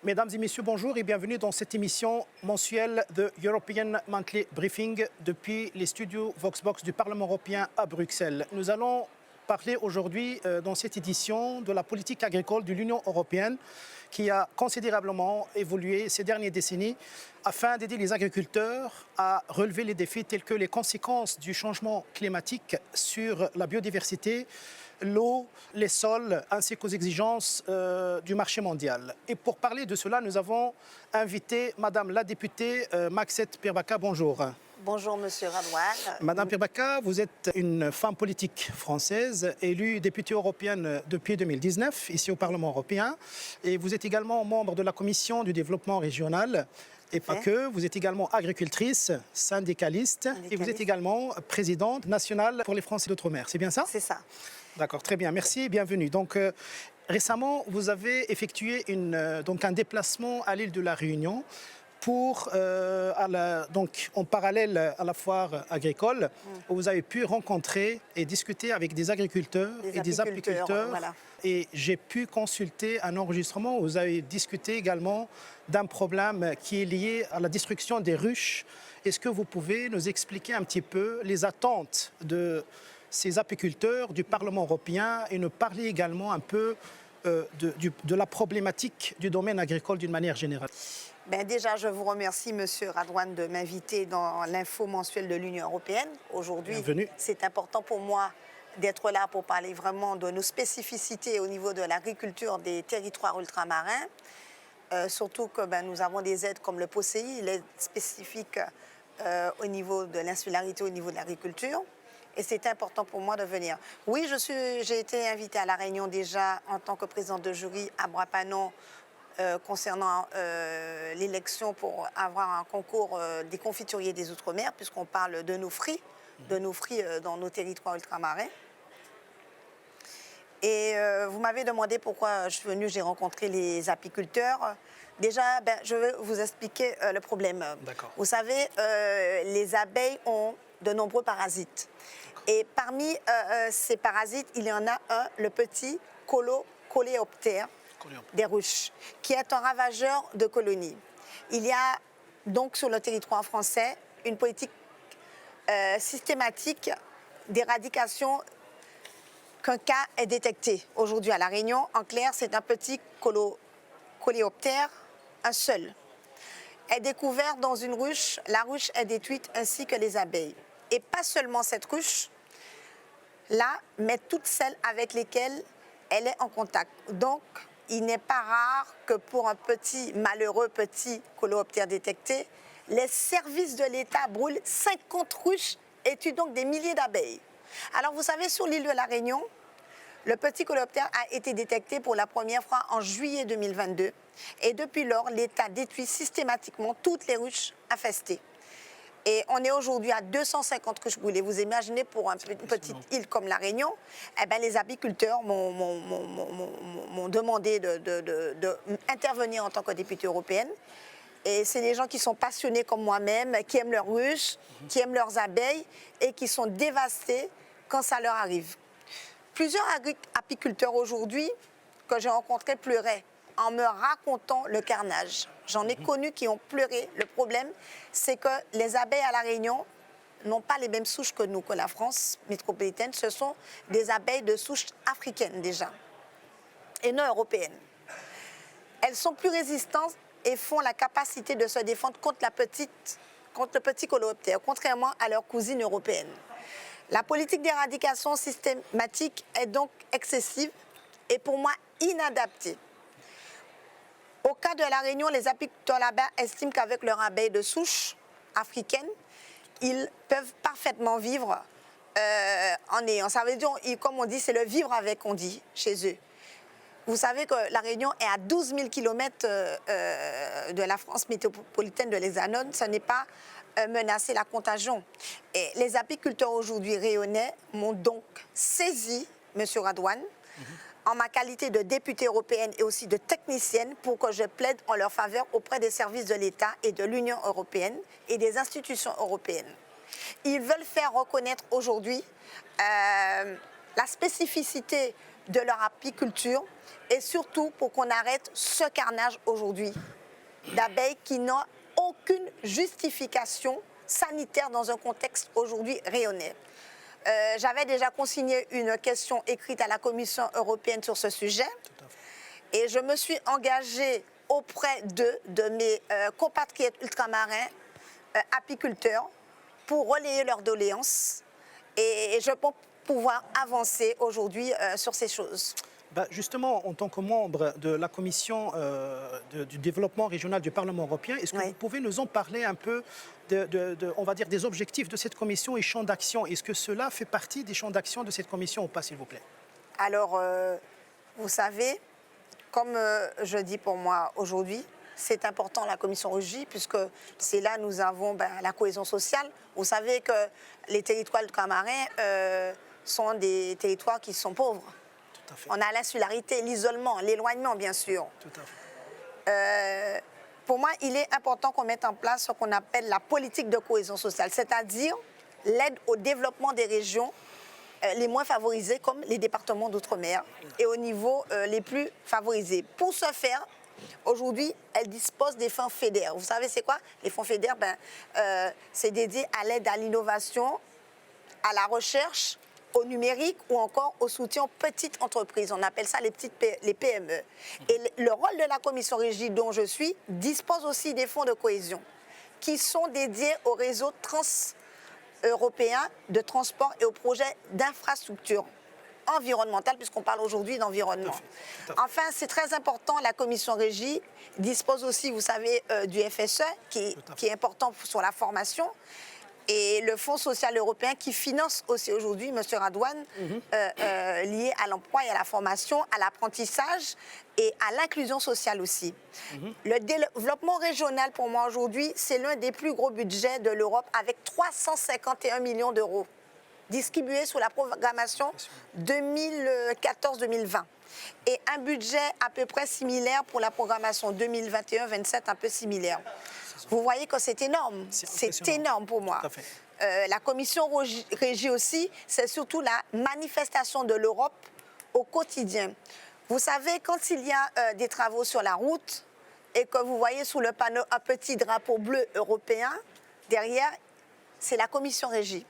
Mesdames et messieurs, bonjour et bienvenue dans cette émission mensuelle de European Monthly Briefing depuis les studios Voxbox du Parlement européen à Bruxelles. Nous allons parler aujourd'hui dans cette édition de la politique agricole de l'Union européenne qui a considérablement évolué ces dernières décennies afin d'aider les agriculteurs à relever les défis tels que les conséquences du changement climatique sur la biodiversité, l'eau, les sols, ainsi qu'aux exigences du marché mondial. Et pour parler de cela, nous avons invité Madame la députée Maxette Pirbaka. Bonjour. Bonjour, Monsieur Radouane. Madame Pirbaka, vous êtes une femme politique française, élue députée européenne depuis 2019, ici au Parlement européen. Et vous êtes également membre de la Commission du développement régional. Et pas que, vous êtes également agricultrice, syndicaliste, et vous êtes également présidente nationale pour les Français d'Outre-mer. C'est bien ça? C'est ça. D'accord, très bien. Merci et bienvenue. Donc, récemment, vous avez effectué un déplacement à l'île de la Réunion pour, en parallèle à la foire agricole, où vous avez pu rencontrer et discuter avec des agriculteurs et des apiculteurs. Voilà. Et j'ai pu consulter un enregistrement où vous avez discuté également d'un problème qui est lié à la destruction des ruches. Est-ce que vous pouvez nous expliquer un petit peu les attentes de ces apiculteurs du Parlement européen et nous parler également un peu de la problématique du domaine agricole d'une manière générale? Déjà, je vous remercie, Monsieur Radouane, de m'inviter dans l'info mensuelle de l'Union européenne. Aujourd'hui, c'est important pour moi d'être là pour parler vraiment de nos spécificités au niveau de l'agriculture des territoires ultramarins. Surtout que nous avons des aides comme le POSEI, l'aide spécifique au niveau de l'insularité, au niveau de l'agriculture. Et c'est important pour moi de venir. Oui, j'ai été invitée à La Réunion déjà en tant que présidente de jury à Bois-Panon concernant l'élection pour avoir un concours des confituriers des Outre-mer, puisqu'on parle de nos fruits dans nos territoires ultramarins. Et vous m'avez demandé pourquoi je suis venue, j'ai rencontré les apiculteurs. Déjà, je vais vous expliquer le problème. Vous savez, les abeilles ont de nombreux parasites. Et parmi ces parasites, il y en a un, le petit coléoptère des ruches, qui est un ravageur de colonies. Il y a donc sur le territoire français une politique systématique d'éradication qu'un cas est détecté aujourd'hui à La Réunion. En clair, c'est un petit coléoptère, un seul, est découvert dans une ruche. La ruche est détruite ainsi que les abeilles. Et pas seulement cette ruche-là, mais toutes celles avec lesquelles elle est en contact. Donc, il n'est pas rare que pour un malheureux petit coléoptère détecté, les services de l'État brûlent 50 ruches et tuent donc des milliers d'abeilles. Alors, vous savez, sur l'île de la Réunion, le petit coléoptère a été détecté pour la première fois en juillet 2022. Et depuis lors, l'État détruit systématiquement toutes les ruches infestées. Et on est aujourd'hui à 250 ruches brûlées. Vous imaginez, pour une petite île comme La Réunion, les apiculteurs m'ont demandé d'intervenir en tant que députée européenne. Et c'est des gens qui sont passionnés comme moi-même, qui aiment leurs ruches, qui aiment leurs abeilles et qui sont dévastés quand ça leur arrive. Plusieurs apiculteurs aujourd'hui que j'ai rencontrés pleuraient en me racontant le carnage. J'en ai connu qui ont pleuré. Le problème, c'est que les abeilles à La Réunion n'ont pas les mêmes souches que nous, que la France métropolitaine. Ce sont des abeilles de souche africaine déjà, et non européennes. Elles sont plus résistantes et font la capacité de se défendre contre le petit coléoptère, contrairement à leurs cousines européennes. La politique d'éradication systématique est donc excessive et pour moi inadaptée. Au cas de La Réunion, les apiculteurs là-bas estiment qu'avec leur abeille de souche africaine, ils peuvent parfaitement vivre en ayant. Ça veut dire, comme on dit, c'est le vivre avec, on dit, chez eux. Vous savez que La Réunion est à 12 000 km de la France métropolitaine de l'Hexagone. Ce n'est pas menacer la contagion. Et les apiculteurs aujourd'hui réunionnais m'ont donc saisi, M. Radouane, en ma qualité de députée européenne et aussi de technicienne, pour que je plaide en leur faveur auprès des services de l'État et de l'Union européenne et des institutions européennes. Ils veulent faire reconnaître aujourd'hui la spécificité de leur apiculture et surtout pour qu'on arrête ce carnage aujourd'hui d'abeilles qui n'ont aucune justification sanitaire dans un contexte aujourd'hui rayonnais. J'avais déjà consigné une question écrite à la Commission européenne sur ce sujet et je me suis engagée auprès de mes compatriotes ultramarins apiculteurs pour relayer leurs doléances et je pense pouvoir avancer aujourd'hui sur ces choses. Justement, en tant que membre de la commission du développement régional du Parlement européen, est-ce que vous pouvez nous en parler un peu on va dire, des objectifs de cette commission et champs d'action? Est-ce que cela fait partie des champs d'action de cette commission ou pas, s'il vous plaît? Alors, vous savez, comme je dis pour moi aujourd'hui, c'est important la commission régie puisque c'est là nous avons la cohésion sociale. Vous savez que les territoires ultramarins sont des territoires qui sont pauvres. On a l'insularité, l'isolement, l'éloignement, bien sûr. Tout à fait. Pour moi, il est important qu'on mette en place ce qu'on appelle la politique de cohésion sociale, c'est-à-dire l'aide au développement des régions les moins favorisées, comme les départements d'outre-mer, et au niveau les plus favorisés. Pour ce faire, aujourd'hui, elle dispose des fonds FEDER. Vous savez, c'est quoi? Les fonds FEDER, c'est dédié à l'aide à l'innovation, à la recherche, au numérique ou encore au soutien aux petites entreprises. On appelle ça les PME. Et le rôle de la commission régie dont je suis dispose aussi des fonds de cohésion qui sont dédiés au réseau trans-européen de transport et aux projets d'infrastructure environnementale, puisqu'on parle aujourd'hui d'environnement. Enfin, c'est très important, la commission régie dispose aussi, vous savez, du FSE, qui est important sur la formation, et le Fonds social européen qui finance aussi aujourd'hui, M. Radouane, lié à l'emploi et à la formation, à l'apprentissage et à l'inclusion sociale aussi. Le développement régional, pour moi aujourd'hui, c'est l'un des plus gros budgets de l'Europe avec 351 millions d'euros distribués sous la programmation 2014-2020. Et un budget à peu près similaire pour la programmation 2021-27, un peu similaire. Vous voyez que c'est énorme, c'est énorme pour moi. La commission régie aussi, c'est surtout la manifestation de l'Europe au quotidien. Vous savez, quand il y a des travaux sur la route et que vous voyez sous le panneau un petit drapeau bleu européen, derrière, c'est la commission régie.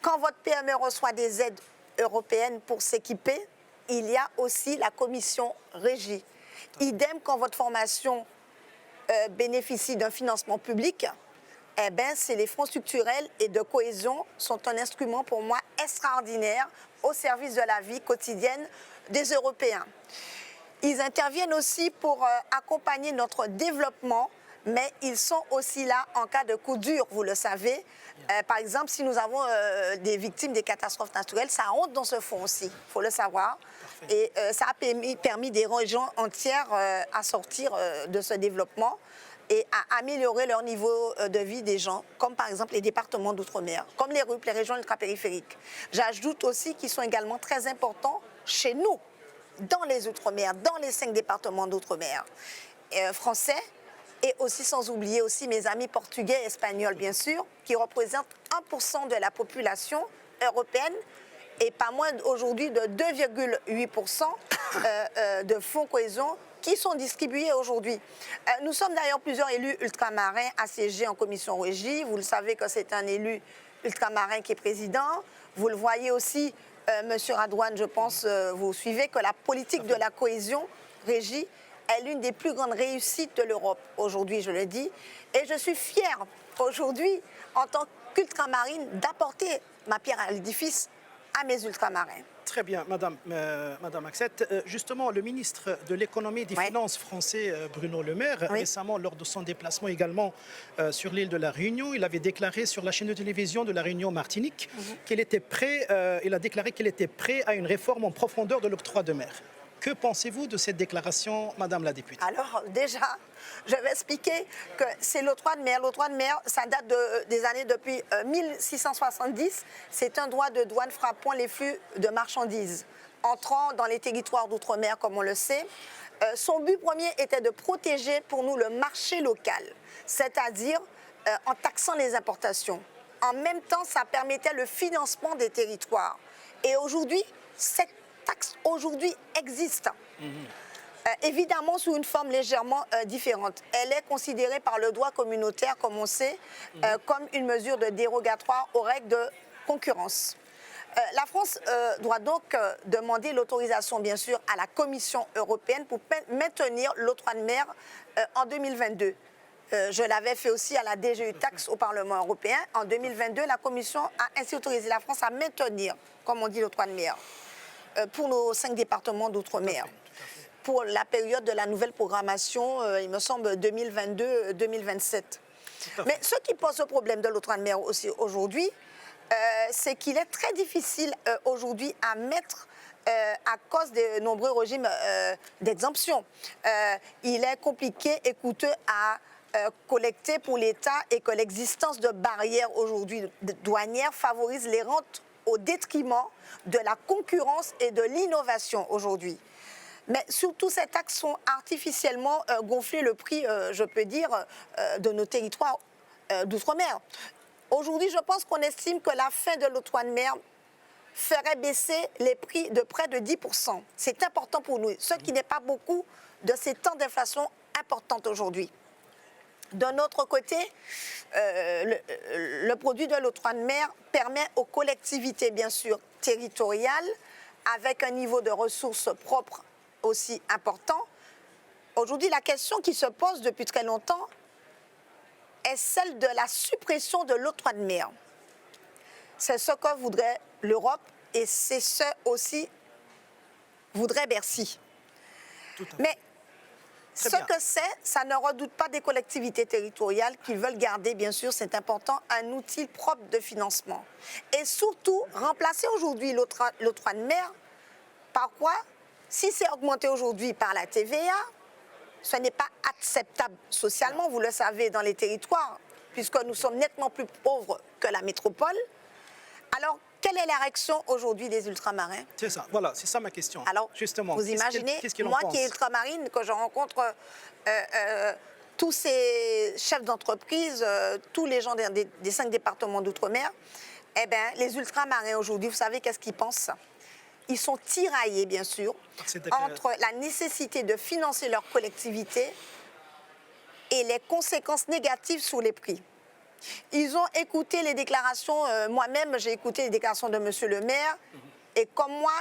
Quand votre PME reçoit des aides européennes pour s'équiper, il y a aussi la commission régie. Idem quand votre formation bénéficie d'un financement public, eh ben, c'est les fonds structurels et de cohésion sont un instrument pour moi extraordinaire au service de la vie quotidienne des Européens. Ils interviennent aussi pour accompagner notre développement, mais ils sont aussi là en cas de coup dur, vous le savez. Par exemple, si nous avons des victimes des catastrophes naturelles, ça rentre dans ce fonds aussi, il faut le savoir. Et ça a permis des régions entières à sortir de ce développement et à améliorer leur niveau de vie des gens, comme par exemple les départements d'outre-mer, comme les RUP, les régions ultrapériphériques. J'ajoute aussi qu'ils sont également très importants chez nous, dans les outre-mer, dans les 5 départements d'outre-mer français, et aussi sans oublier aussi mes amis portugais et espagnols, bien sûr, qui représentent 1% de la population européenne et pas moins aujourd'hui de 2,8% de fonds cohésion qui sont distribués aujourd'hui. Nous sommes d'ailleurs plusieurs élus ultramarins assiégés en commission régie. Vous le savez que c'est un élu ultramarin qui est président. Vous le voyez aussi, Monsieur Radouane, je pense, vous suivez que la politique de la cohésion régie est l'une des plus grandes réussites de l'Europe aujourd'hui, je le dis. Et je suis fière aujourd'hui, en tant qu'ultramarine, d'apporter ma pierre à l'édifice à mes ultramarins. Très bien, Madame Axette. Justement, le ministre de l'économie et des finances français, Bruno Le Maire, récemment, lors de son déplacement également sur l'île de la Réunion, il avait déclaré sur la chaîne de télévision de la Réunion Martinique qu'il était prêt, il a déclaré qu'il était prêt à une réforme en profondeur de l'octroi de mer. Que pensez-vous de cette déclaration, Madame la députée? Alors déjà, je vais expliquer que c'est l'octroi de mer. L'octroi de mer, ça date des années depuis 1670. C'est un droit de douane frappant les flux de marchandises entrant dans les territoires d'outre-mer, comme on le sait. Son but premier était de protéger pour nous le marché local, c'est-à-dire en taxant les importations. En même temps, ça permettait le financement des territoires. Et aujourd'hui, cette taxe aujourd'hui existe. Évidemment sous une forme légèrement différente. Elle est considérée par le droit communautaire, comme on sait, comme une mesure de dérogatoire aux règles de concurrence. La France doit donc demander l'autorisation, bien sûr, à la Commission européenne pour maintenir l'octroi de mer en 2022. Je l'avais fait aussi à la DGU Taxe au Parlement européen. En 2022, la Commission a ainsi autorisé la France à maintenir, comme on dit, l'octroi de mer pour nos 5 départements d'outre-mer. Pour la période de la nouvelle programmation, il me semble 2022-2027. Mais ce qui pose le problème de l'octroi de mer aussi aujourd'hui, c'est qu'il est très difficile aujourd'hui à mettre à cause des nombreux régimes d'exemption. Il est compliqué et coûteux à collecter pour l'État et que l'existence de barrières aujourd'hui douanières favorise les rentes au détriment de la concurrence et de l'innovation aujourd'hui. Mais surtout, ces taxes sont artificiellement gonflé le prix, je peux dire, de nos territoires d'outre-mer. Aujourd'hui, je pense qu'on estime que la fin de l'octroi de mer ferait baisser les prix de près de 10%. C'est important pour nous, ce qui n'est pas beaucoup de ces temps d'inflation importante aujourd'hui. D'un autre côté, le produit de l'octroi de mer permet aux collectivités, bien sûr, territoriales, avec un niveau de ressources propres aussi important. Aujourd'hui, la question qui se pose depuis très longtemps est celle de la suppression de l'octroi de mer. C'est ce que voudrait l'Europe et c'est ce aussi voudrait Bercy. Mais ce que c'est, ça ne redoute pas des collectivités territoriales qui veulent garder, bien sûr, c'est important, un outil propre de financement. Et surtout, remplacer aujourd'hui l'octroi de mer par quoi? Si c'est augmenté aujourd'hui par la TVA, ce n'est pas acceptable socialement, vous le savez, dans les territoires, puisque nous sommes nettement plus pauvres que la métropole. Alors, quelle est la réaction aujourd'hui des ultramarins? C'est ça, voilà, c'est ça ma question. Alors, justement, vous imaginez, qu'est-ce moi qui est ultramarine, que je rencontre tous ces chefs d'entreprise, tous les gens des 5 départements d'outre-mer, eh bien, les ultramarins aujourd'hui, vous savez qu'est-ce qu'ils pensent? Ils sont tiraillés, bien sûr, entre la nécessité de financer leur collectivité et les conséquences négatives sur les prix. Ils ont écouté les déclarations, moi-même j'ai écouté les déclarations de M. le maire, et comme moi,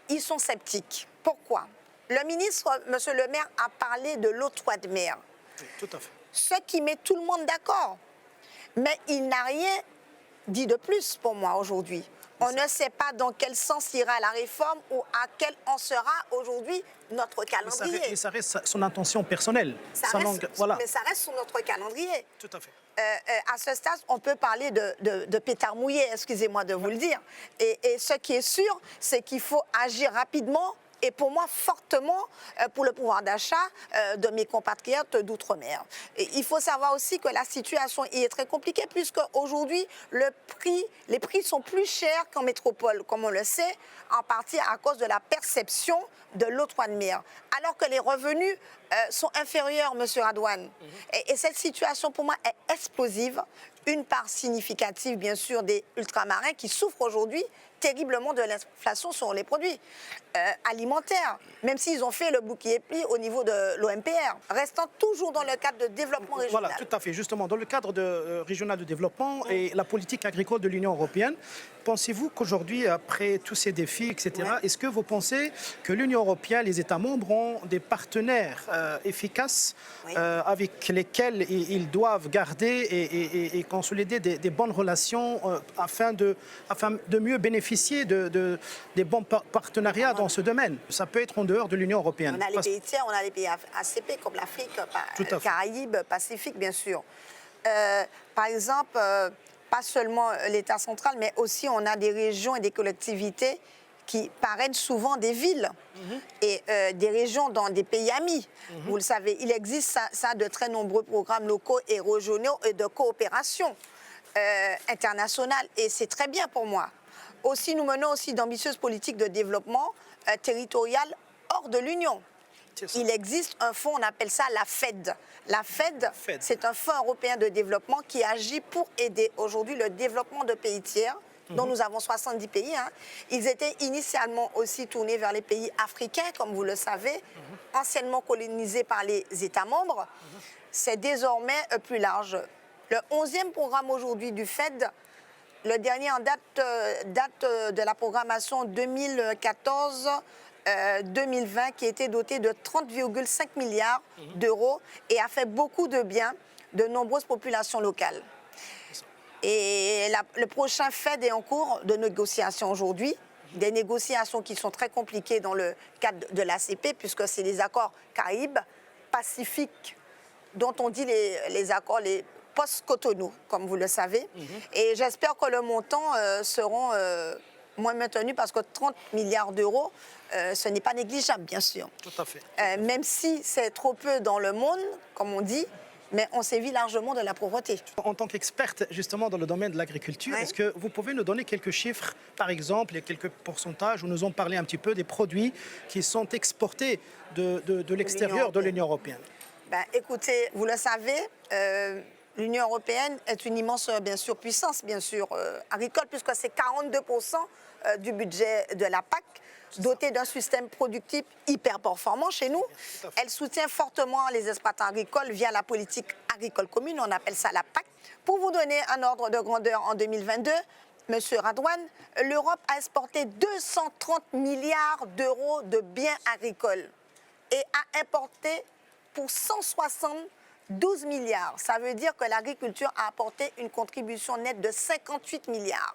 ils sont sceptiques. Pourquoi? Le ministre, M. le maire, a parlé de l'octroi de mer. Oui, tout à fait. Ce qui met tout le monde d'accord. Mais il n'a rien dit de plus pour moi aujourd'hui. On ne sait pas dans quel sens ira la réforme ou à quel en sera aujourd'hui notre calendrier. Mais ça reste son intention personnelle. Mais ça reste sur notre calendrier. Tout à fait. À ce stade, on peut parler de pétard mouillé, excusez-moi de vous le dire. Et ce qui est sûr, c'est qu'il faut agir rapidement et pour moi fortement pour le pouvoir d'achat de mes compatriotes d'outre-mer. Il faut savoir aussi que la situation y est très compliquée puisque aujourd'hui les prix sont plus chers qu'en métropole, comme on le sait, en partie à cause de la perception de l'octroi de mer, alors que les revenus sont inférieurs, M. Radouane. Et cette situation pour moi est explosive. Une part significative, bien sûr, des ultramarins qui souffrent aujourd'hui terriblement de l'inflation sur les produits alimentaires, même s'ils ont fait le bouclier pli au niveau de l'OMPR, restant toujours dans le cadre de développement régional. Voilà, tout à fait. Justement, dans le cadre régional de développement et la politique agricole de l'Union européenne, pensez-vous qu'aujourd'hui, après tous ces défis, etc., est-ce que vous pensez que l'Union européenne, les États membres ont des partenaires efficaces avec lesquels ils doivent garder et consolider des bonnes relations afin de mieux bénéficier des bons partenariats dans ce domaine? Ça peut être en dehors de l'Union européenne. On a les pays tiers, on a les pays ACP comme l'Afrique, Caraïbes, Pacifique, bien sûr. Par exemple, pas seulement l'État central, mais aussi on a des régions et des collectivités qui parrainent souvent des villes et des régions dans des pays amis. Vous le savez, il existe ça de très nombreux programmes locaux et régionaux et de coopération internationale. Et c'est très bien pour moi. Aussi, nous menons aussi d'ambitieuses politiques de développement territorial hors de l'Union. Il existe un fonds, on appelle ça la FED. La FED, c'est un fonds européen de développement qui agit pour aider aujourd'hui le développement de pays tiers dont nous avons 70 pays. Hein. Ils étaient initialement aussi tournés vers les pays africains, comme vous le savez, anciennement colonisés par les États membres. C'est désormais plus large. Le 11e programme aujourd'hui du FED, le dernier en date de la programmation 2014-2020, qui était doté de 30,5 milliards d'euros et a fait beaucoup de bien de nombreuses populations locales. Et le prochain FED est en cours de négociation aujourd'hui, des négociations qui sont très compliquées dans le cadre de l'ACP, puisque c'est les accords Caraïbes, Pacifiques, dont on dit les accords, les post-Cotonou, comme vous le savez. Et j'espère que le montant seront moins maintenus, parce que 30 milliards d'euros, ce n'est pas négligeable, bien sûr. Tout à fait. Même si c'est trop peu dans le monde, comme on dit, mais on sévit largement de la pauvreté. En tant qu'experte justement dans le domaine de l'agriculture, Oui. est-ce que vous pouvez nous donner quelques chiffres, par exemple, et quelques pourcentages, où nous en parlez un petit peu des produits qui sont exportés de l'extérieur de l'Union européenne? Ben, écoutez, vous le savez, l'Union européenne est une immense, bien sûr, puissance, bien sûr, agricole, puisque c'est 42% du budget de la PAC, dotée d'un système productif hyper performant chez nous. Elle soutient fortement les exploitants agricoles via la politique agricole commune, on appelle ça la PAC. Pour vous donner un ordre de grandeur, en 2022, Monsieur Radouane, l'Europe a exporté 230 milliards d'euros de biens agricoles et a importé pour 172 milliards. Ça veut dire que l'agriculture a apporté une contribution nette de 58 milliards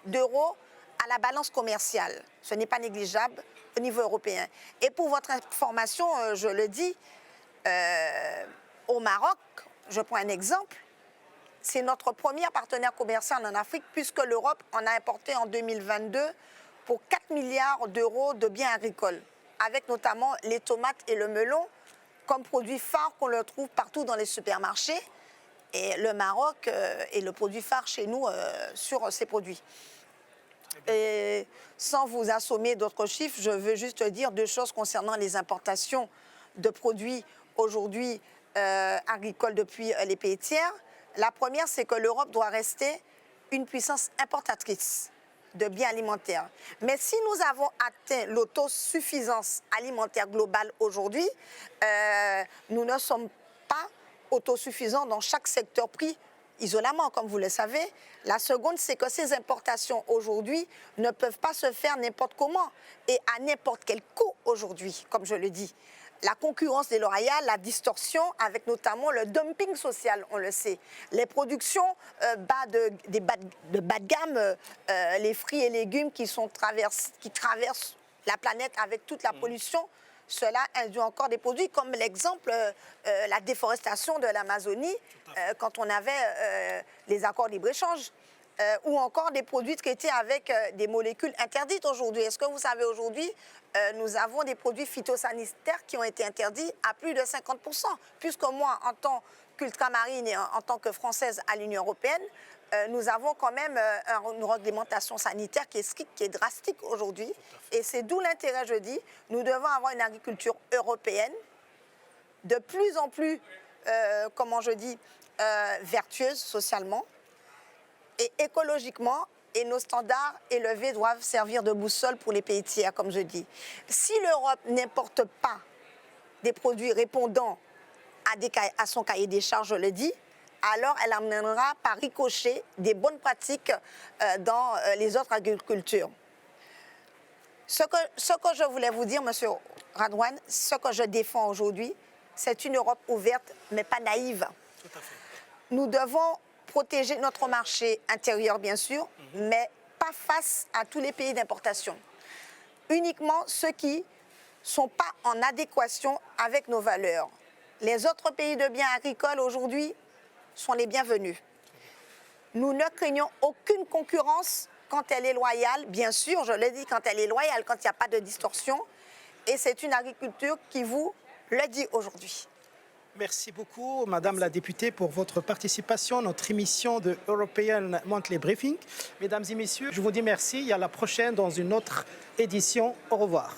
d'euros à la balance commerciale. Ce n'est pas négligeable au niveau européen. Et pour votre information, je le dis, au Maroc, je prends un exemple, c'est notre premier partenaire commercial en Afrique, puisque l'Europe en a importé en 2022 pour 4 milliards d'euros de biens agricoles, avec notamment les tomates et le melon comme produit phare qu'on le trouve partout dans les supermarchés. Et le Maroc est le produit phare chez nous sur ces produits. Et sans vous assommer d'autres chiffres, je veux juste dire deux choses concernant les importations de produits aujourd'hui agricoles depuis les pays tiers. La première, c'est que l'Europe doit rester une puissance importatrice de biens alimentaires. Mais si nous avons atteint l'autosuffisance alimentaire globale aujourd'hui, nous ne sommes pas autosuffisants dans chaque secteur pris isolément, comme vous le savez. La seconde, c'est que ces importations aujourd'hui ne peuvent pas se faire n'importe comment et à n'importe quel coût aujourd'hui, comme je le dis. La concurrence déloyale, la distorsion, avec notamment le dumping social, on le sait. Les productions de bas de gamme, les fruits et légumes qui traversent la planète avec toute la pollution, cela induit encore des produits comme l'exemple, la déforestation de l'Amazonie, quand on avait les accords de libre-échange. Ou encore des produits traités avec des molécules interdites aujourd'hui. Est-ce que vous savez aujourd'hui, nous avons des produits phytosanitaires qui ont été interdits à plus de 50%. Puisque moi, en tant qu'ultramarine et en tant que Française à l'Union européenne, nous avons quand même une réglementation sanitaire qui est stricte, qui est drastique aujourd'hui. Et c'est d'où l'intérêt, je dis, nous devons avoir une agriculture européenne de plus en plus, comment je dis, vertueuse socialement et écologiquement, et nos standards élevés doivent servir de boussole pour les pays tiers, comme je dis. Si l'Europe n'importe pas des produits répondant à son cahier des charges, je le dis, alors elle amènera par ricochet des bonnes pratiques dans les autres agricultures. Ce que je voulais vous dire, Monsieur Radouane, ce que je défends aujourd'hui, c'est une Europe ouverte, mais pas naïve. Tout à fait. Nous devons protéger notre marché intérieur, bien sûr, mais pas face à tous les pays d'importation. Uniquement ceux qui ne sont pas en adéquation avec nos valeurs. Les autres pays de biens agricoles aujourd'hui sont les bienvenus. Nous ne craignons aucune concurrence quand elle est loyale, bien sûr, je le dis, quand elle est loyale, quand il n'y a pas de distorsion. Et c'est une agriculture qui vous le dit aujourd'hui. Merci beaucoup, Madame la députée, pour votre participation à notre émission de European Monthly Briefing. Mesdames et messieurs, je vous dis merci et à la prochaine dans une autre édition. Au revoir.